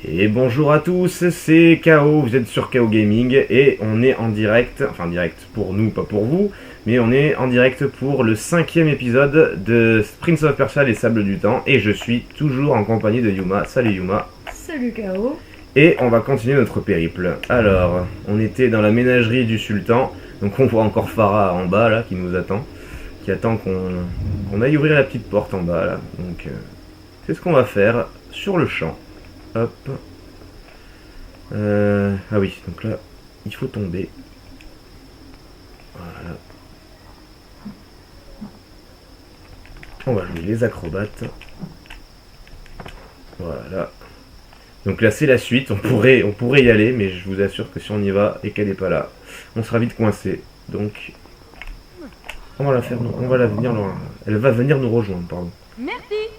Et bonjour à tous, c'est KO, vous êtes sur KO Gaming et on est en direct, enfin direct pour nous, pas pour vous, mais on est en direct pour le 5e épisode de Prince of Persia, les Sables du Temps, et je suis toujours en compagnie de Yuma. Salut Yuma. Salut KO. Et on va continuer notre périple. Alors, on était dans la ménagerie du sultan, donc on voit encore Farah en bas là qui nous attend, qui attend qu'on aille ouvrir la petite porte en bas là. Donc c'est ce qu'on va faire sur le champ. Hop. Ah oui, donc là, il faut tomber. Voilà. On va jouer les acrobates. Voilà. Donc là, c'est la suite. On pourrait y aller, mais je vous assure que si on y va et qu'elle n'est pas là, on sera vite coincé. Donc, on va la faire. Elle va venir nous rejoindre, pardon. Merci.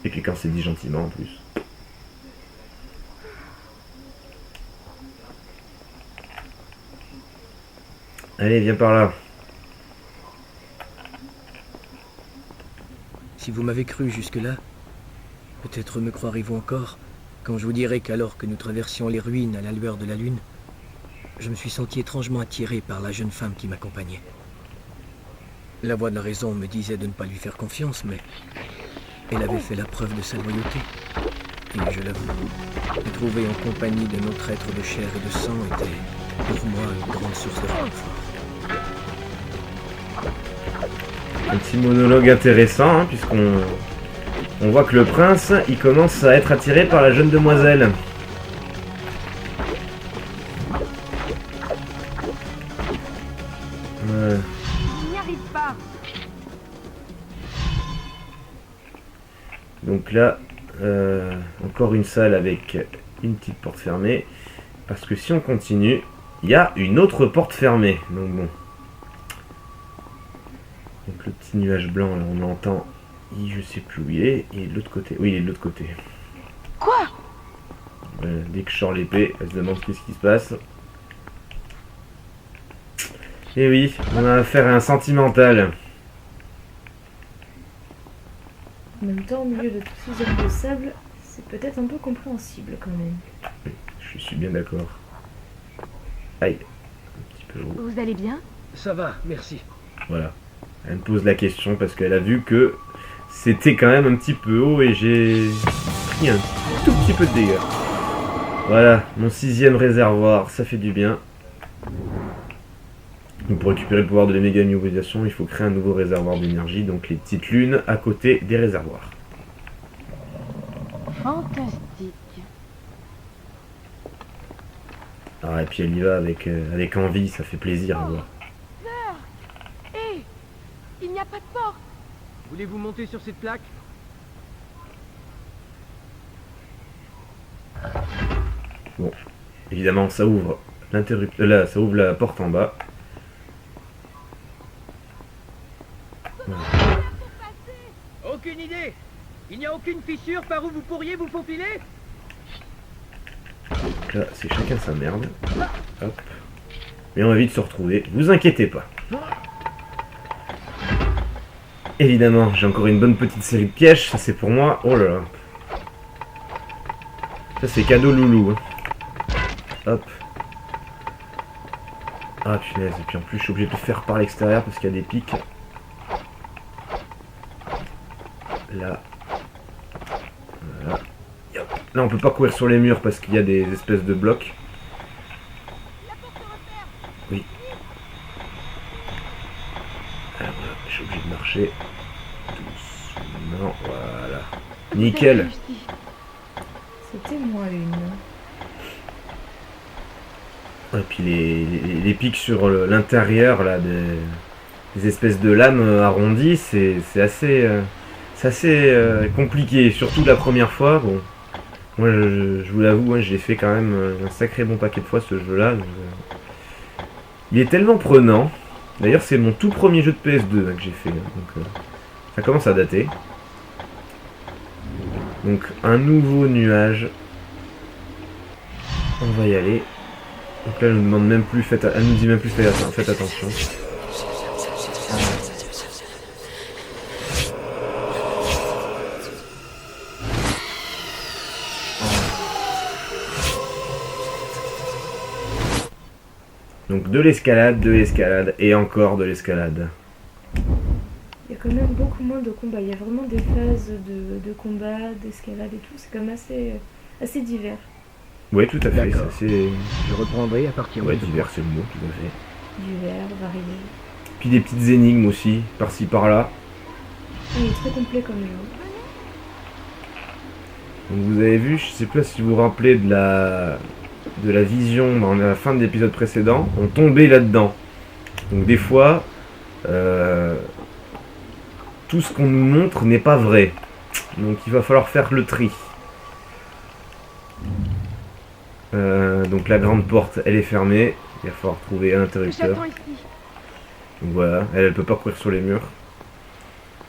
Et puis quand c'est dit gentiment en plus. Allez, viens par là. Si vous m'avez cru jusque-là, peut-être me croirez-vous encore quand je vous dirai qu'alors que nous traversions les ruines à la lueur de la lune, je me suis senti étrangement attiré par la jeune femme qui m'accompagnait. La voix de la raison me disait de ne pas lui faire confiance, mais elle avait fait la preuve de sa loyauté. Et je l'avoue, me trouver en compagnie de notre être de chair et de sang était pour moi une grande source de réconfort. Un petit monologue intéressant, hein, puisqu'on voit que le prince, il commence à être attiré par la jeune demoiselle. Ouais. Il n'y arrive pas. Donc là, encore une salle avec une petite porte fermée. Parce que si on continue, il y a une autre porte fermée. Donc bon. Donc le petit nuage blanc, là, on l'entend. Je sais plus où il est. Il est de l'autre côté. Oui, il est de l'autre côté. Quoi? Dès que je sors l'épée, elle se demande qu'est-ce qui se passe. Et oui, on a affaire à un sentimental. En même temps, au milieu de tous ces hommes de sable, c'est peut-être un peu compréhensible quand même. Je suis bien d'accord. Aïe, un petit peu haut. Vous allez bien? Ça va, merci. Voilà. Elle me pose la question parce qu'elle a vu que c'était quand même un petit peu haut et j'ai pris un tout petit peu de dégâts. Voilà, mon 6e réservoir, ça fait du bien. Donc pour récupérer le pouvoir de la méga immobilisation, il faut créer un nouveau réservoir d'énergie, donc les petites lunes à côté des réservoirs. Fantastique. Ah, et puis elle y va avec envie, ça fait plaisir à voir. Hé, il n'y a pas de porte. Voulez-vous monter sur cette plaque? Bon, évidemment, ça ouvre l'interrupteur, là, ça ouvre la porte en bas. Voilà. Aucune idée. Il n'y a aucune fissure par où vous pourriez vous faufiler? Donc là, c'est chacun sa merde. Hop. Mais on va vite se retrouver, vous inquiétez pas. Évidemment, j'ai encore une bonne petite série de pièges, ça c'est pour moi. Oh là là. Ça c'est cadeau loulou. Hein. Hop. Ah punaise, et puis en plus je suis obligé de le faire par l'extérieur parce qu'il y a des pics. Là. Voilà. Hop. Là on peut pas courir sur les murs parce qu'il y a des espèces de blocs. Oui. Alors là, je suis obligé de marcher. Doucement, voilà. Nickel. C'était moi une. Et puis les pics sur l'intérieur là des espèces de lames arrondies, c'est assez compliqué, surtout la première fois. Bon, moi je vous l'avoue, hein, j'ai fait quand même un sacré bon paquet de fois ce jeu-là. Donc, il est tellement prenant. D'ailleurs, c'est mon tout premier jeu de PS2 hein, que j'ai fait, donc ça commence à dater. Donc un nouveau nuage. On va y aller. Donc là, elle nous demande même plus, elle nous dit même plus, faites attention. Donc de l'escalade et encore de l'escalade. Il y a quand même beaucoup moins de combats. Il y a vraiment des phases de combat, d'escalade et tout. C'est quand même assez divers. Oui, tout à fait. D'accord. C'est Je reprendrai à partir ouais, de ce divers, point. c'est le mot, tout à fait. Divers, variés. Puis des petites énigmes aussi, par-ci par-là. Ah, il est très complet comme jeu. Donc vous avez vu, je sais pas si vous vous rappelez de la vision dans la fin de l'épisode précédent, on tombait là-dedans. Donc des fois, tout ce qu'on nous montre n'est pas vrai. Donc il va falloir faire le tri. Donc la grande porte, elle est fermée. Il va falloir trouver un interrupteur. J'attends ici. Donc voilà, elle peut pas courir sur les murs.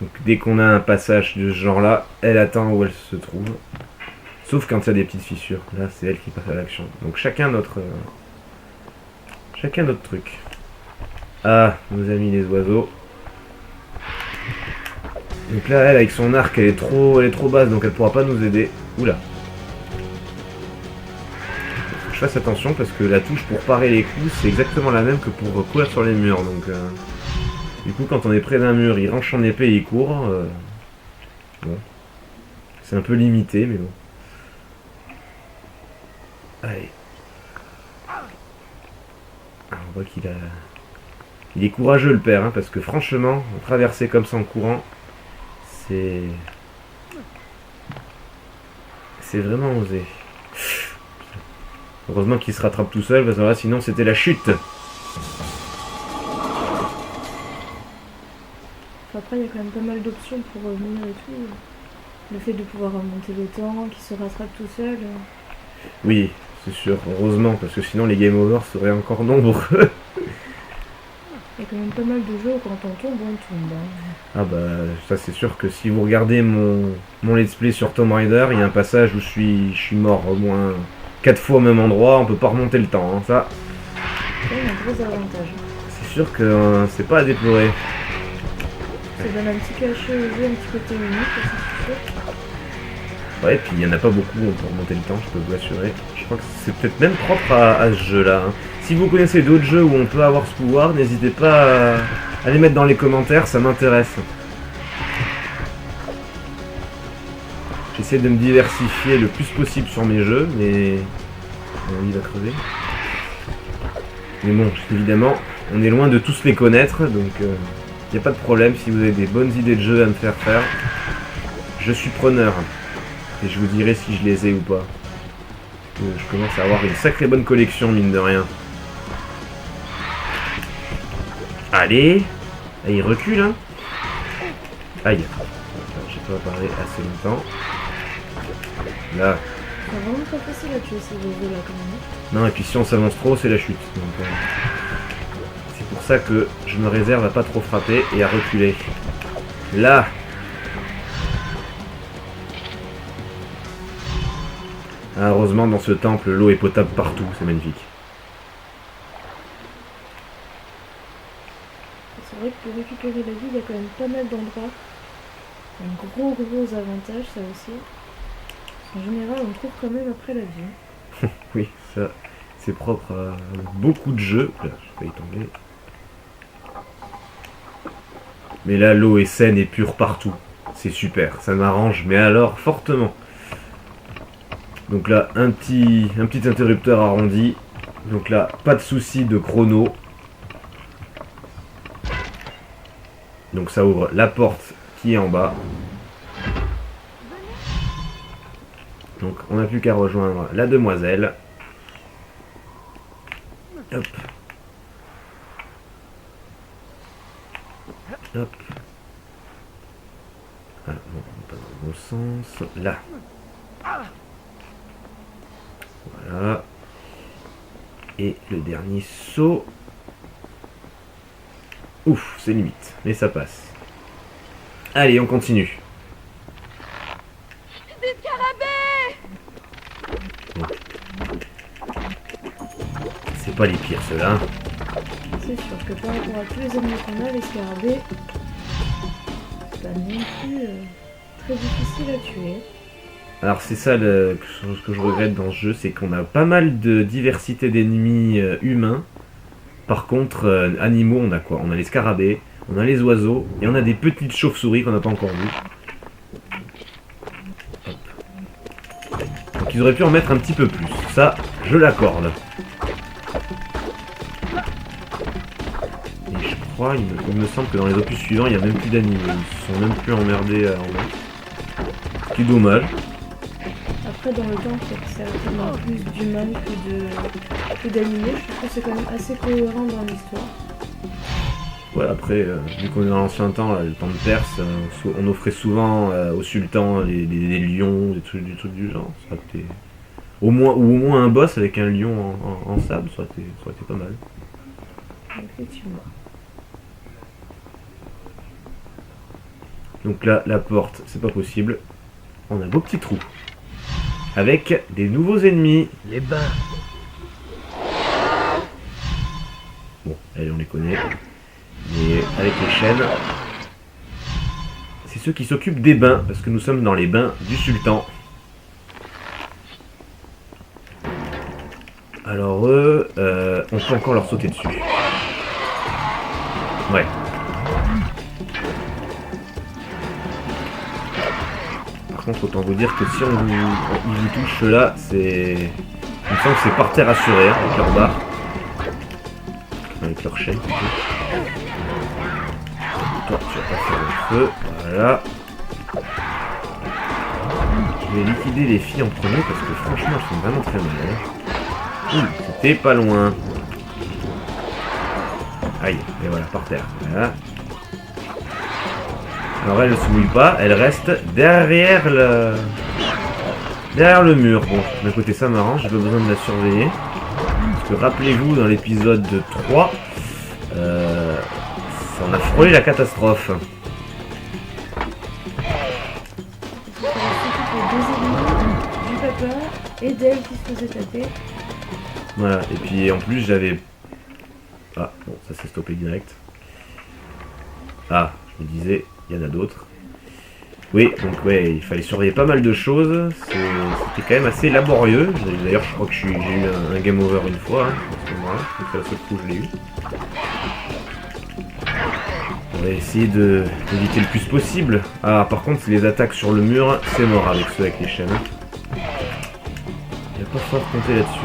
Donc dès qu'on a un passage de ce genre-là, elle attend où elle se trouve. Sauf quand il y a des petites fissures. Là, c'est elle qui passe à l'action. Donc chacun notre truc. Ah, nos amis les oiseaux. Donc là, elle avec son arc, elle est trop basse, donc elle pourra pas nous aider. Oula. Faut que je fasse attention parce que la touche pour parer les coups, c'est exactement la même que pour courir sur les murs. Donc du coup, quand on est près d'un mur, il range son épée et il court. Bon, c'est un peu limité, mais bon. Allez. Ah, on voit il est courageux le père, hein, parce que franchement, traverser comme ça en courant, c'est vraiment osé. Heureusement qu'il se rattrape tout seul, parce que là, sinon c'était la chute. Après, il y a quand même pas mal d'options pour revenir et tout. Le fait de pouvoir remonter le temps, qu'il se rattrape tout seul. Oui, c'est sûr, heureusement, parce que sinon les game over seraient encore nombreux. Il y a quand même pas mal de jeux où quand on tombe, on tombe. Ah bah, ça c'est sûr que si vous regardez mon let's play sur Tomb Raider, il y a un passage où je suis mort au moins 4 fois au même endroit, on peut pas remonter le temps, hein, ça. C'est quand même un gros avantage. C'est sûr que c'est pas à déplorer. Ça donne un petit cachet au jeu, un petit côté unique, ça c'est sûr. Ouais, puis il y en a pas beaucoup, on peut remonter le temps, je peux vous l'assurer. Je crois que c'est peut-être même propre à ce jeu-là. Hein. Si vous connaissez d'autres jeux où on peut avoir ce pouvoir, n'hésitez pas à les mettre dans les commentaires, ça m'intéresse. J'essaie de me diversifier le plus possible sur mes jeux, mais... Bon, il va crever. Mais bon, évidemment, on est loin de tous les connaître, donc il n'y a pas de problème. Si vous avez des bonnes idées de jeux à me faire faire, je suis preneur. Et je vous dirai si je les ai ou pas. Je commence à avoir une sacrée bonne collection, mine de rien. Allez. Ah, il recule, hein. Aïe. J'ai pas parlé assez longtemps. Là. C'est vraiment pas facile à tuer ces oiseaux là quand même. Non, et puis si on s'avance trop, c'est la chute. Donc, c'est pour ça que je me réserve à pas trop frapper et à reculer. Là. Ah, heureusement, dans ce temple, l'eau est potable partout, c'est magnifique. C'est vrai que pour récupérer la vie, il y a quand même pas mal d'endroits. Un gros avantage, ça aussi. En général, on trouve quand même après la vie. Oui, ça, c'est propre à beaucoup de jeux. Là, j'ai failli tomber. Mais là, l'eau est saine et pure partout. C'est super, ça m'arrange, mais alors fortement. Donc là, un petit interrupteur arrondi. Donc là, pas de souci de chrono. Donc ça ouvre la porte qui est en bas. Donc on n'a plus qu'à rejoindre la demoiselle. Hop. Hop. Ah bon, pas dans le bon sens. Là. Voilà. Et le dernier saut. Ouf, c'est limite, mais ça passe. Allez, on continue. Des scarabées! C'est pas les pires ceux-là. C'est sûr que par rapport à tous les ennemis qu'on a, les scarabées, c'est pas non plus très difficile à tuer. Alors c'est ça ce que je regrette dans ce jeu, c'est qu'on a pas mal de diversité d'ennemis humains, Par contre, animaux, on a quoi? On a les scarabées, on a les oiseaux, et on a des petites chauves-souris qu'on n'a pas encore vues. Hop. Donc ils auraient pu en mettre un petit peu plus. Ça, je l'accorde. Et je crois, il me semble que dans les opus suivants, il n'y a même plus d'animaux. Ils se sont même plus emmerdés à en mettre. Ce qui est dommage. Après, dans le temps, c'est certainement plus d'humains que d'animés. Je trouve que c'est quand même assez cohérent dans l'histoire. Ouais, après, vu qu'on est dans l'ancien temps, là, le temps de Perse, on offrait souvent au sultan des lions, des trucs du genre. Ça aurait été... au moins un boss avec un lion en sable, ça aurait été pas mal. Effectivement. Donc là, la porte, c'est pas possible. On a un beau petit trou. Avec des nouveaux ennemis. Les bains. Bon, allez, on les connaît. Mais avec les chaînes, c'est ceux qui s'occupent des bains, parce que nous sommes dans les bains du sultan. Alors eux, on peut encore leur sauter dessus. Ouais. Par contre, autant vous dire que si ils vous touchent là, c'est... Il me semble que c'est par terre assuré, hein, avec leur barre. Avec leur chaîne, plutôt. Toi, tu vas pas faire le feu. Voilà. Je vais liquider les filles en premier parce que franchement, elles sont vraiment très mal. Hein. C'était pas loin. Aïe, et voilà, par terre. Voilà. Alors elle ne se mouille pas, elle reste derrière le mur. Bon, d'un côté ça m'arrange, j'ai pas besoin de la surveiller. Parce que rappelez-vous, dans l'épisode 3, on a frôlé la catastrophe. Il fallait s'occuper des ennemis, du papa et d'elle qui se faisait taper. Voilà, et puis en plus j'avais... Ah, bon, ça s'est stoppé direct. Ah, je me disais, il y en a d'autres. Oui, donc ouais, il fallait surveiller pas mal de choses. C'était quand même assez laborieux. D'ailleurs, je crois que j'ai eu un game over une fois. Hein, à ce moment-là. C'est la seule fois où je l'ai eu. On va essayer d'éviter le plus possible. Ah, par contre, les attaques sur le mur, c'est mort avec ceux avec les chaînes. Il n'y a pas fort compter là-dessus.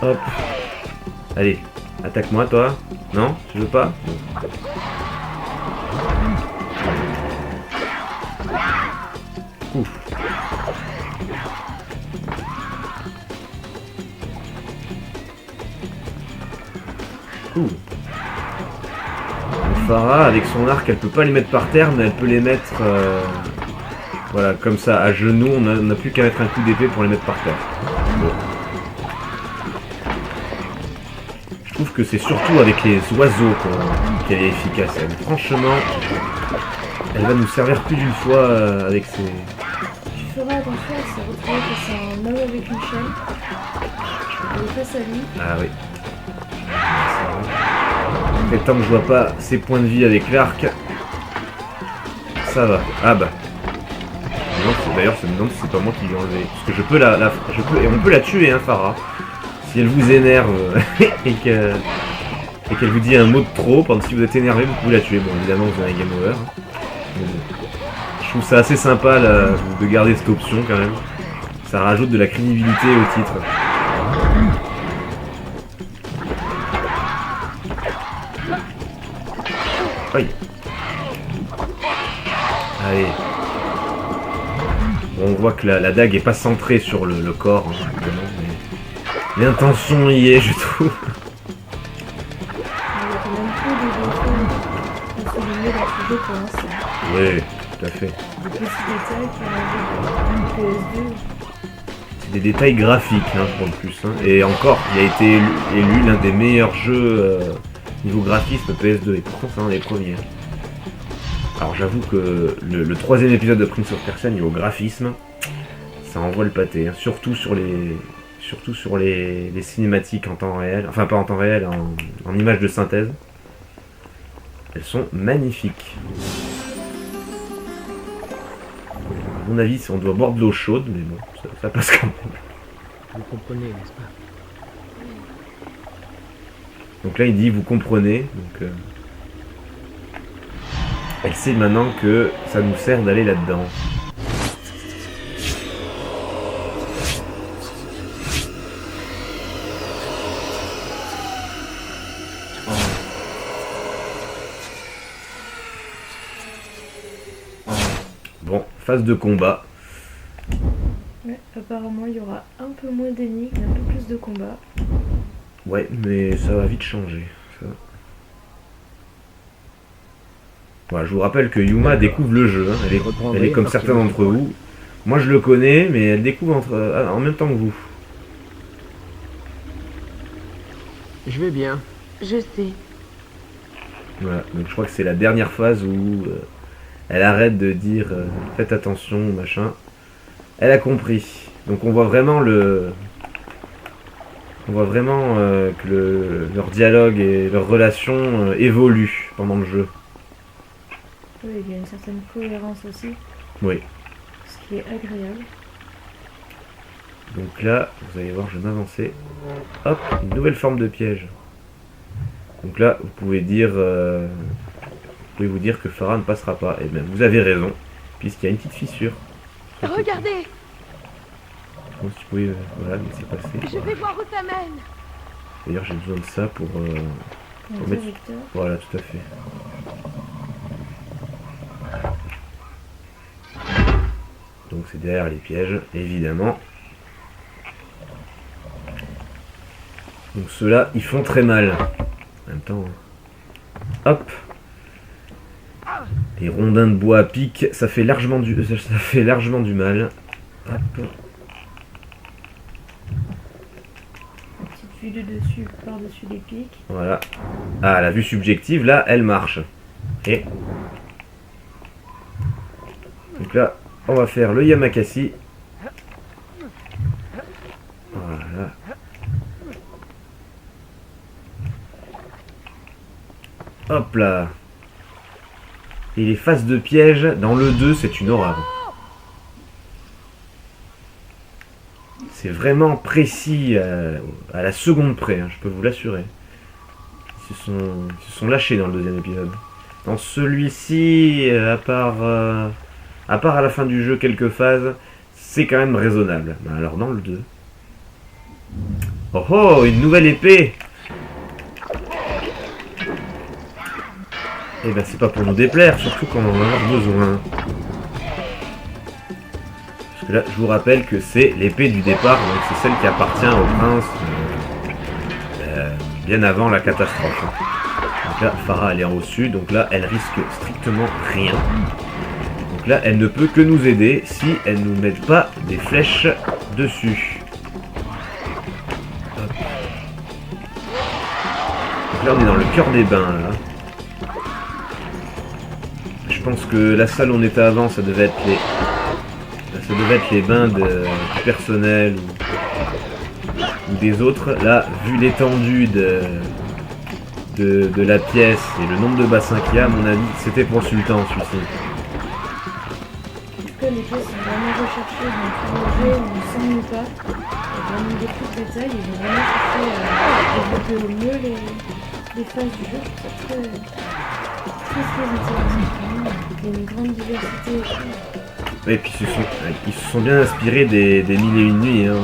Hop. Allez, attaque-moi, toi. Non, tu veux pas? Bon. Ouf. Ouh. Farah, avec son arc, elle peut pas les mettre par terre, mais elle peut les mettre voilà, comme ça, à genoux. On n'a plus qu'à mettre un coup d'épée pour les mettre par terre. Bon. Je trouve que c'est surtout avec les oiseaux qu'elle est efficace. Elle, franchement, elle va nous servir plus d'une fois avec ses... Tu feras attention, elle s'est retrouvée face à un homme avec une chaîne. Elle est face à lui. Ah oui. Et tant que je vois pas ses points de vie avec l'arc, ça va. Ah bah. D'ailleurs, ça me demande si c'est pas moi qui l'ai enlevé. Parce que je peux et on peut la tuer, hein, Farah. Si elle vous énerve et qu'elle vous dit un mot de trop, pendant si vous êtes énervé, vous pouvez la tuer. Bon, évidemment, vous avez un game over. Mais bon. Je trouve ça assez sympa là, de garder cette option quand même. Ça rajoute de la crédibilité au titre. Aïe. Allez. Bon, on voit que la dague est pas centrée sur le corps, hein, évidemment, mais l'intention y est, je trouve. Il y a quand même peu de défauts à souligner dans ce jeu pour l'instant. Oui, tout à fait. Des petits détails qui arrivent du PS2. C'est des détails graphiques, hein, pour le plus. Hein. Et encore, il a été élu l'un des meilleurs jeux niveau graphisme PS2, et pourtant c'est un des premiers. Alors j'avoue que le troisième épisode de Prince of Persia niveau graphisme, ça envoie le pâté, hein. Surtout sur les cinématiques en temps réel, enfin pas en temps réel, en images de synthèse. Elles sont magnifiques. À mon avis, on doit boire de l'eau chaude, mais bon, ça passe quand même. Vous comprenez, n'est-ce pas? Donc là il dit vous comprenez. Donc elle sait maintenant que ça nous sert d'aller là-dedans. Bon, phase de combat. Ouais, apparemment il y aura un peu moins d'énigmes, un peu plus de combats. Ouais, mais ça va vite changer. Ça. Voilà, je vous rappelle que Yuma découvre le jeu. Hein. Elle est comme certains d'entre vous. Moi je le connais, mais elle découvre en même temps que vous. Je vais bien. Je sais. Voilà, donc je crois que c'est la dernière phase où elle arrête de dire faites attention, machin. Elle a compris. Donc on voit vraiment que leur dialogue et leur relation évoluent pendant le jeu. Oui, il y a une certaine cohérence aussi, Oui. ce qui est agréable. Donc là, vous allez voir, je vais m'avancer. Hop, une nouvelle forme de piège. Donc là, vous pouvez vous dire que Farah ne passera pas. Et bien, vous avez raison, puisqu'il y a une petite fissure. Regardez, Bon, si tu pouvais, voilà, laisser passer. je vais voir où ça mène. D'ailleurs, j'ai besoin de ça pour Un mettre- interrupteur. Voilà, tout à fait. Donc c'est derrière les pièges, évidemment. Donc ceux-là, ils font très mal. En même temps, hop. Les rondins de bois à pic, ça fait largement du mal. Hop. Une petite vue de dessus, par-dessus les pics. Voilà. Ah, la vue subjective, là, elle marche. Et donc là, on va faire le Yamakasi. Voilà. Hop là. Et les phases de piège, dans le 2, c'est une horreur. C'est vraiment précis à la seconde près, hein, je peux vous l'assurer. Ils se sont lâchés dans le deuxième épisode. Dans celui-ci, à part à la fin du jeu, quelques phases, c'est quand même raisonnable. Ben alors dans le 2... Oh oh, une nouvelle épée! Eh ben c'est pas pour nous déplaire, surtout quand on en a besoin. Parce que là, je vous rappelle que c'est l'épée du départ, donc c'est celle qui appartient au prince bien avant la catastrophe. Donc là, Farah elle est reçue, donc là elle risque strictement rien. Donc là, elle ne peut que nous aider si elle nous met pas des flèches dessus. Hop. Donc là on est dans le cœur des bains là. Je pense que la salle où on était avant, ça devait être les bains du personnel ou des autres. Là, vu l'étendue de la pièce et le nombre de bassins qu'il y a, à mon avis, c'était pour le sultan celui-ci. En tout cas, les pièces sont vraiment recherchées dans tout le jeu, on ne s'ennuie pas. Il y a vraiment beaucoup de détails, ils ont vraiment cherché à développer au mieux les phases du jeu. C'est très intéressant. Il y a une grande diversité aussi. Et puis ils se sont bien inspirés des Mille et une nuits. Hein.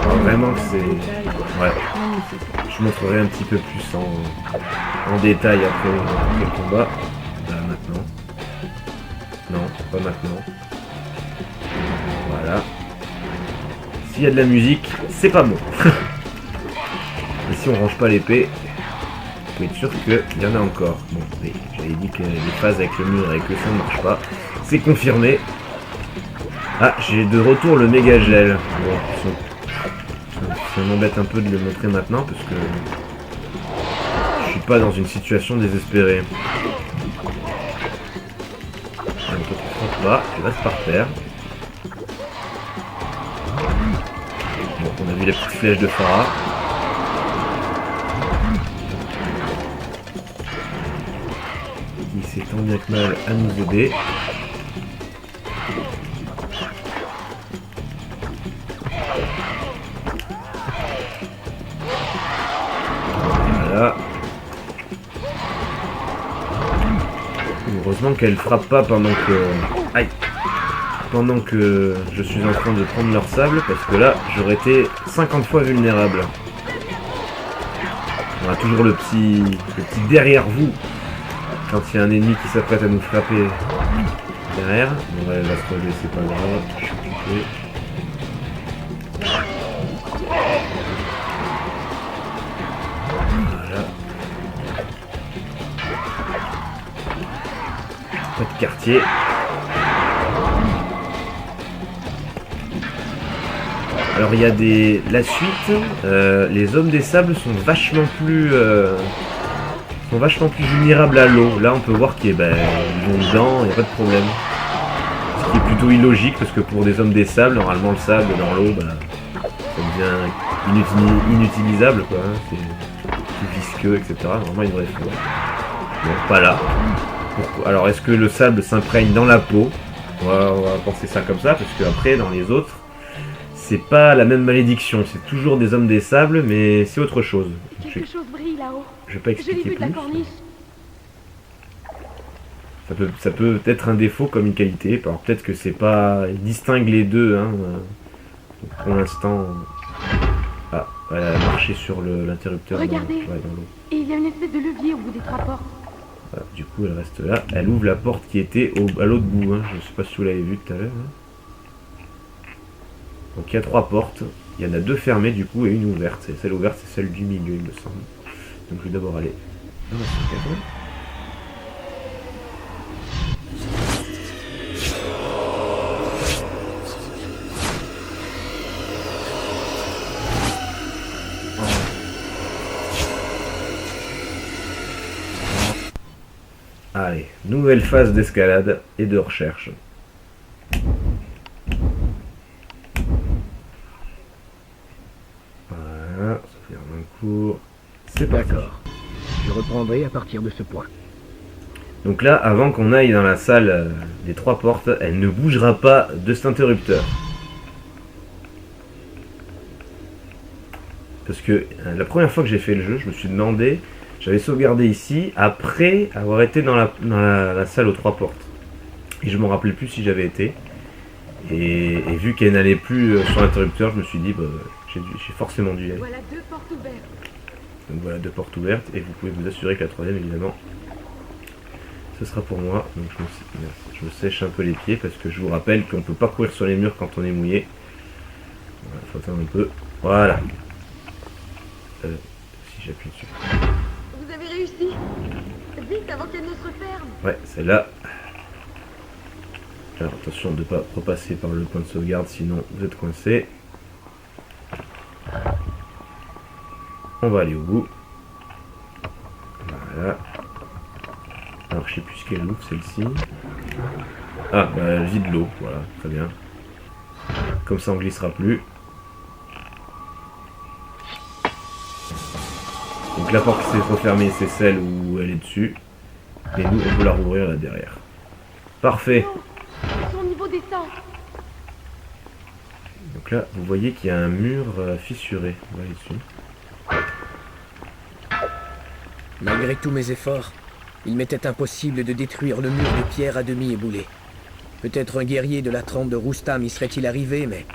Alors, vraiment que c'est... Ouais. Magnifique. Je montrerai un petit peu plus en détail après le combat. Là, maintenant. Non, pas maintenant. Voilà. S'il y a de la musique, c'est pas bon. Et si on range pas l'épée, vous pouvez être sûr qu'il y en a encore. Bon, j'avais dit que les phases avec le mur et avec le son ne marchent pas. C'est confirmé. Ah, j'ai de retour le méga gel. Bon, ça m'embête un peu de le montrer maintenant parce que je suis pas dans une situation désespérée. Un peu trop bas, je reste par terre. Bon, on a vu la petite flèche de Farah. Il s'est tant bien que mal à nous aider. Heureusement qu'elle frappe pas pendant que... Aïe. Pendant que je suis en train de prendre leur sable, parce que là, j'aurais été 50 fois vulnérable. On a toujours le petit derrière vous, quand il y a un ennemi qui s'apprête à nous frapper derrière. Bon, ouais, elle va se relever, c'est pas grave, je suis occupé. Voilà. Pas de quartier. Alors il y a la suite, les hommes des sables sont vachement plus vulnérables à l'eau. Là on peut voir qu'ils vont dedans, il n'y a pas de problème. Ce qui est plutôt illogique parce que pour des hommes des sables, normalement le sable dans l'eau, ça devient inutilisable quoi. Hein. C'est tout visqueux, etc. Normalement il devrait faire. Bon, pas là. Pourquoi? Alors est-ce que le sable s'imprègne dans la peau? On va penser ça comme ça, parce que après dans les autres, c'est pas la même malédiction, c'est toujours des hommes des sables, mais c'est autre chose. Quelque chose brille là-haut. Je vais pas Je l'ai expliquer vu de la plus. corniche. Ça peut être un défaut comme une qualité. Alors peut-être que c'est pas... Il distingue les deux. Hein. Pour l'instant... Ah, elle a marché sur l'interrupteur. Regardez. Dans l'eau. Et il y a une espèce de levier au bout des 3 portes. Voilà, du coup, elle reste là. Elle ouvre la porte qui était à l'autre bout. Hein. Je sais pas si vous l'avez vu tout à l'heure. Hein. Donc il y a 3 portes, il y en a 2 fermées du coup et une ouverte. C'est celle ouverte, c'est celle du milieu il me semble. Donc je vais d'abord aller dans la salle. Allez, nouvelle phase d'escalade et de recherche. Voilà, ça fait un cours. C'est parti. D'accord. Je reprendrai à partir de ce point. Donc là, avant qu'on aille dans la salle des 3 portes, elle ne bougera pas de cet interrupteur. Parce que la première fois que j'ai fait le jeu, je me suis demandé, j'avais sauvegardé ici, après avoir été dans la salle aux 3 portes. Et je me rappelais plus si j'avais été. Et vu qu'elle n'allait plus sur l'interrupteur, je me suis dit, j'ai forcément dû y aller. Voilà 2 portes ouvertes. Donc voilà 2 portes ouvertes, et vous pouvez vous assurer que la 3e, évidemment, ce sera pour moi. Donc je me sèche un peu les pieds, parce que je vous rappelle qu'on ne peut pas courir sur les murs quand on est mouillé. Voilà, faut attendre un peu. Voilà. Si j'appuie dessus. Vous avez réussi. Vite avant qu'elle ne se referme. Ouais, celle-là. Alors attention de ne pas repasser par le point de sauvegarde, sinon vous êtes coincé. On va aller au bout. Voilà. Alors je sais plus ce qu'elle ouvre celle-ci. Ah, elle vide l'eau, voilà, très bien. Comme ça on glissera plus. Donc la porte qui s'est refermée, c'est celle où elle est dessus. Et nous, on peut la rouvrir là derrière. Parfait. Son niveau descend. Donc là, vous voyez qu'il y a un mur fissuré. On va aller dessus. Malgré tous mes efforts, il m'était impossible de détruire le mur de pierre à demi éboulé. Peut-être un guerrier de la trempe de Rustam y serait-il arrivé, mais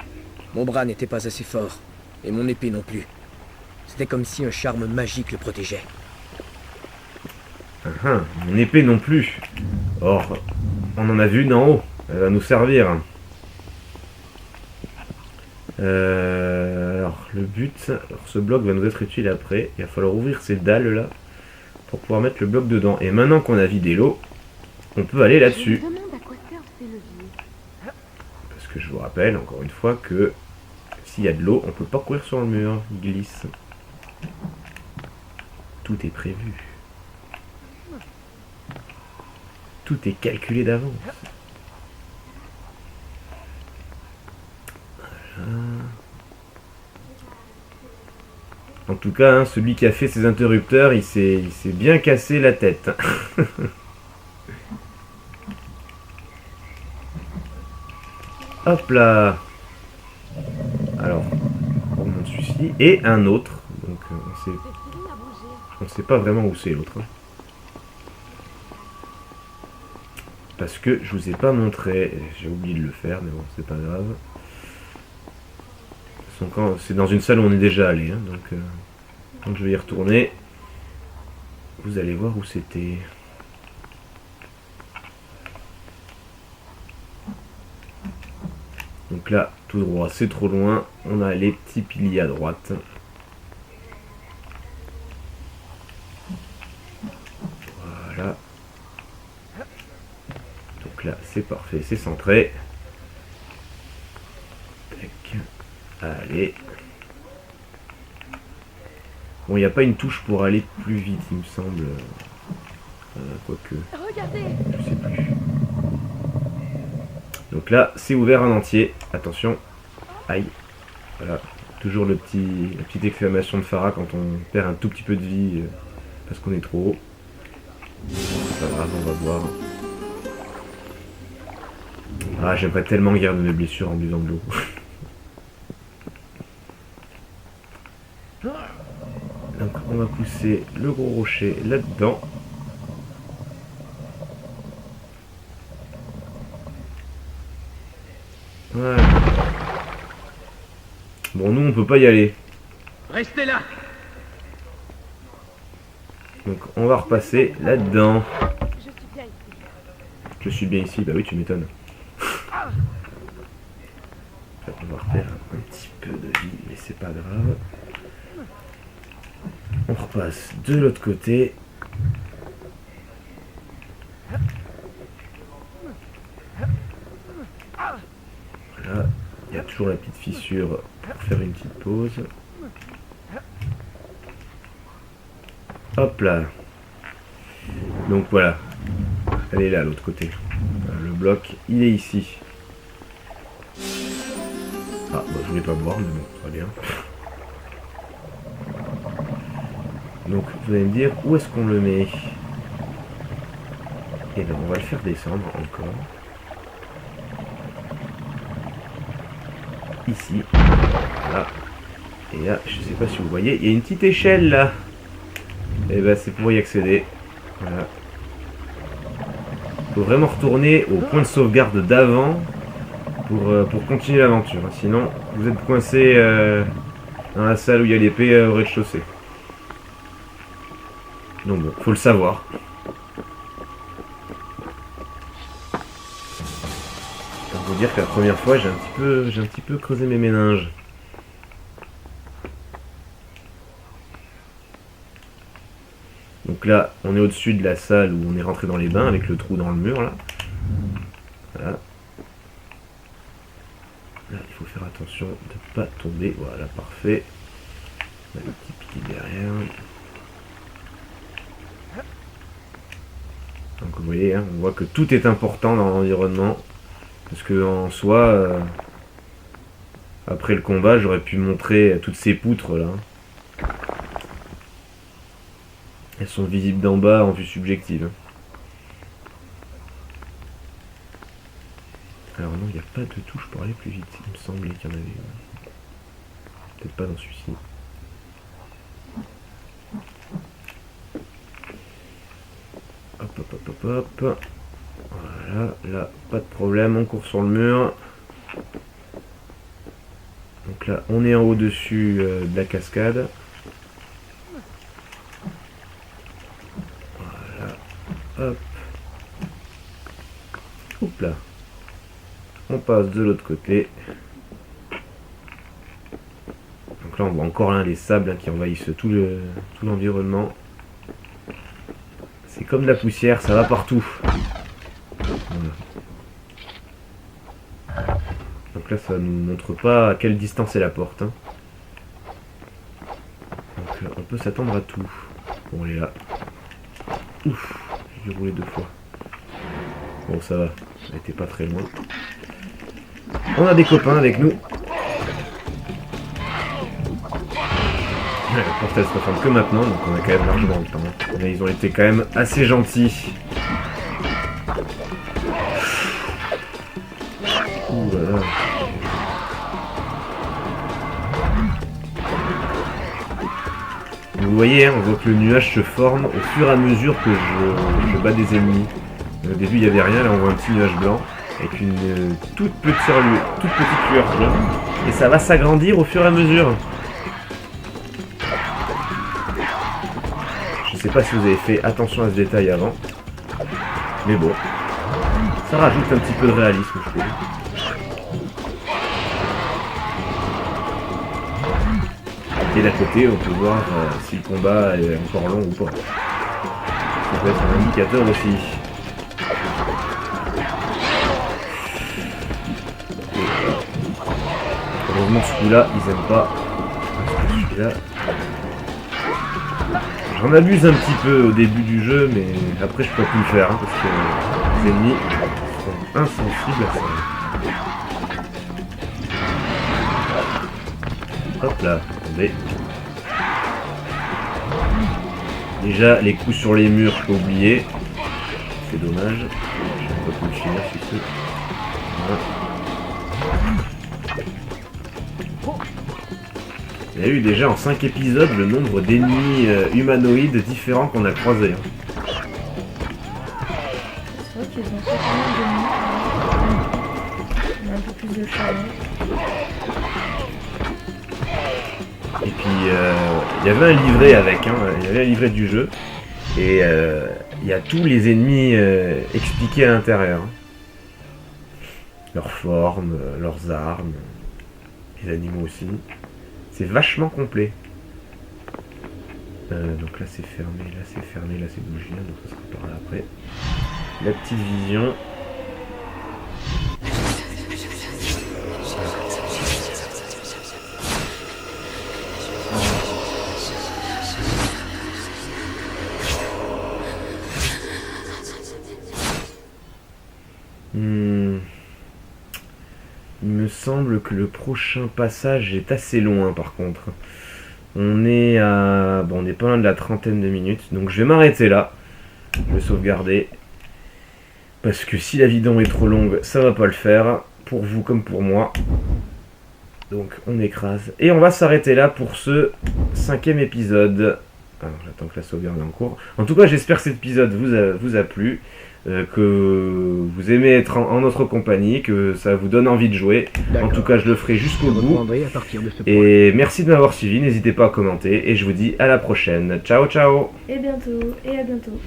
mon bras n'était pas assez fort, et mon épée non plus. C'était comme si un charme magique le protégeait. Mon épée non plus. Or, on en a vu une en haut. Elle va nous servir. Alors, le but... Alors, ce bloc va nous être utile après. Il va falloir ouvrir ces dalles là pour pouvoir mettre le bloc dedans. Et maintenant qu'on a vidé l'eau, on peut aller là-dessus. Je me demande à quoi servent ces leviers. Parce que je vous rappelle encore une fois que s'il y a de l'eau, on peut pas courir sur le mur. Il glisse. Tout est prévu. Tout est calculé d'avance. Voilà. En tout cas, hein, celui qui a fait ces interrupteurs, il s'est bien cassé la tête. Hop là. Alors, on remonte celui-ci. Et un autre. Donc on sait pas vraiment où c'est l'autre. parce que je vous ai pas montré. J'ai oublié de le faire, mais bon, c'est pas grave. C'est dans une salle où on est déjà allé, hein, donc quand je vais y retourner, vous allez voir où c'était. Donc là, tout droit, c'est trop loin. On a les petits piliers à droite. Voilà. Donc là, c'est parfait, c'est centré. Tac. Allez. Bon, il n'y a pas une touche pour aller plus vite, il me semble. Quoique. Regardez. Je sais plus. Donc là, c'est ouvert en entier. Attention. Aïe. Voilà. Toujours la petite exclamation de Pharah quand on perd un tout petit peu de vie parce qu'on est trop haut. C'est pas grave, on va voir. Ah, j'aimerais tellement garder mes blessures en buvant de l'eau. Donc on va pousser le gros rocher là-dedans. Voilà. Bon, nous on peut pas y aller. Restez là. Donc on va repasser là-dedans. Je suis bien ici. Je suis bien ici, bah oui tu m'étonnes. On va refaire un petit peu de vie, mais c'est pas grave. On repasse de l'autre côté. Voilà, il y a toujours la petite fissure pour faire une petite pause. Hop là. Donc voilà. Elle est là, l'autre côté. Voilà, le bloc, il est ici. Ah, bon, je voulais pas boire, mais bon, très bien. Donc, vous allez me dire, où est-ce qu'on le met? Et bien, on va le faire descendre encore. Ici. Voilà. Et là, je sais pas si vous voyez, il y a une petite échelle là. Et ben, c'est pour y accéder. Voilà. Faut vraiment retourner au point de sauvegarde d'avant pour continuer l'aventure. Sinon, vous êtes coincé dans la salle où il y a l'épée au rez-de-chaussée. Donc bon, faut le savoir. Pour vous dire que la première fois, j'ai un petit peu creusé mes méninges. Donc là, on est au-dessus de la salle où on est rentré dans les bains avec le trou dans le mur là. Voilà. Là, il faut faire attention de ne pas tomber. Voilà, parfait. On a le petit piquet derrière. Donc vous voyez, hein, on voit que tout est important dans l'environnement. Parce que en soi, après le combat, j'aurais pu montrer toutes ces poutres là. Elles sont visibles d'en bas en vue subjective. Alors non, il n'y a pas de touche pour aller plus vite. Il me semblait qu'il y en avait. Peut-être pas dans celui-ci. Hop, hop, hop, hop, hop. Voilà, là, pas de problème, on court sur le mur. Donc là, on est en haut-dessus de la cascade. Voilà, hop. Hop là. On passe de l'autre côté. Donc là, on voit encore les sables qui envahissent tout l'environnement. C'est comme de la poussière, ça va partout. Voilà. Donc là, ça nous montre pas à quelle distance est la porte. Hein. Donc on peut s'attendre à tout. Bon, elle est là. Ouf, j'ai roulé 2 fois. Bon, ça va, elle était pas très loin. On a des copains avec nous. La porte elle se referme que maintenant, donc on a quand même largement le temps. Mais ils ont été quand même assez gentils. Ouh là là. Vous voyez, hein, on voit que le nuage se forme au fur et à mesure que je bats des ennemis. Au début il n'y avait rien, là on voit un petit nuage blanc avec une toute petite lueur jaune. Et ça va s'agrandir au fur et à mesure. Je sais pas si vous avez fait attention à ce détail avant. Mais bon. Ça rajoute un petit peu de réalisme, je trouve. Et d'à côté, on peut voir si le combat est encore long ou pas. Ça peut être un indicateur aussi. Heureusement, ce coup-là, ils aiment pas. Celui-là. J'en abuse un petit peu au début du jeu, mais après, je peux plus le faire, hein, parce que les ennemis sont insensibles à ça. Hop là, attendez. Déjà, les coups sur les murs, je peux oublier. C'est dommage. Je peux plus le finir, celui-ci. Voilà. Il y a eu déjà en 5 épisodes le nombre d'ennemis humanoïdes différents qu'on a croisés. Hein. C'est vrai qu'ils ont fait pas mal d'ennemis. On a un peu plus de chaleur. Et puis il y avait un livret avec, hein, il y avait un livret du jeu. Et il y a tous les ennemis expliqués à l'intérieur. Hein. Leurs formes, leurs armes, les animaux aussi. C'est vachement complet. Donc là c'est fermé, là c'est fermé, là c'est bougé, donc ça sera par là après. La petite vision. Il me semble que le prochain passage est assez loin par contre. On est à... Bon, on est pas loin de la 30aine de minutes. Donc je vais m'arrêter là. Je vais sauvegarder. Parce que si la vidéo est trop longue, ça va pas le faire. Pour vous comme pour moi. Donc on écrase. Et on va s'arrêter là pour ce 5e épisode. Alors j'attends que la sauvegarde est en cours. En tout cas, j'espère que cet épisode vous a plu. Que vous aimez être en notre compagnie, que ça vous donne envie de jouer. En tout cas, je le ferai jusqu'au bout. À partir de ce point. Et merci de m'avoir suivi, n'hésitez pas à commenter et je vous dis à la prochaine. Ciao ciao. Et à bientôt.